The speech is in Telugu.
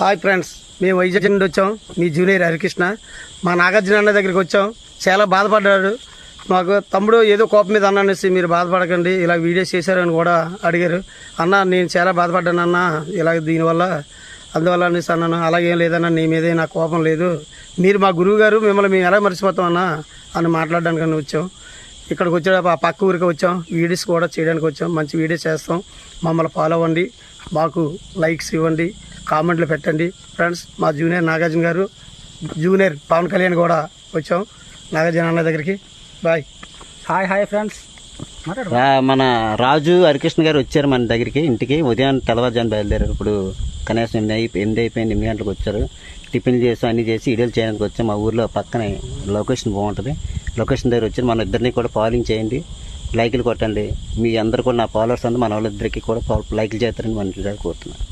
హాయ్ ఫ్రెండ్స్, మేము వైజాగ్ నుండి వచ్చాం. మీ జూనియర్ హరికృష్ణ. మా నాగార్జున అన్న దగ్గరికి వచ్చాం. చాలా బాధపడ్డాడు. మాకు తమ్ముడు ఏదో కోపం మీద అన్నానేసి మీరు బాధపడకండి, ఇలా వీడియోస్ చేశారని కూడా అడిగారు. అన్న నేను చాలా బాధపడ్డాను అన్న, ఇలా దీనివల్ల అందువల్ల అనేసి అన్నాను. అలాగేం లేదన్న, నీ మీదే నాకు కోపం లేదు, మీరు మా గురువు గారు, మిమ్మల్ని మేము ఎలా మర్చిపోతాం అన్న అని మాట్లాడడానికి వచ్చాం. ఇక్కడికి వచ్చా పక్క ఊరికి వచ్చాం. వీడియోస్ కూడా చేయడానికి వచ్చాం. మంచి వీడియోస్ చేస్తాం. మమ్మల్ని ఫాలో అవ్వండి, మాకు లైక్స్ ఇవ్వండి, కామెంట్లు పెట్టండి ఫ్రెండ్స్. మా జూనియర్ నాగార్జున గారు, జూనియర్ పవన్ కళ్యాణ్ కూడా వచ్చాం నాగార్జున అన్న దగ్గరికి. బాయ్. Hi friends. మన రాజు హరికృష్ణ గారు వచ్చారు మన దగ్గరికి ఇంటికి. ఉదయం తెల్లవారుజాము బయలుదేరారు. ఇప్పుడు కనీసం 8 అయిపోయింది, 8 గంటలకు వచ్చారు. టిఫిన్ చేసి అన్నీ చేసి వీడియోలు చేయడానికి వచ్చాం. మా ఊర్లో పక్కనే లొకేషన్ బాగుంటుంది. లొకేషన్ దగ్గర వచ్చారు. మన ఇద్దరిని కూడా ఫాలోయింగ్ చేయండి, లైకులు కొట్టండి. మీ అందరు కూడా నా ఫాలోవర్స్ అందరూ మన వాళ్ళిద్దరికి కూడా లైకులు చేస్తారని మన కోరుతున్నాను.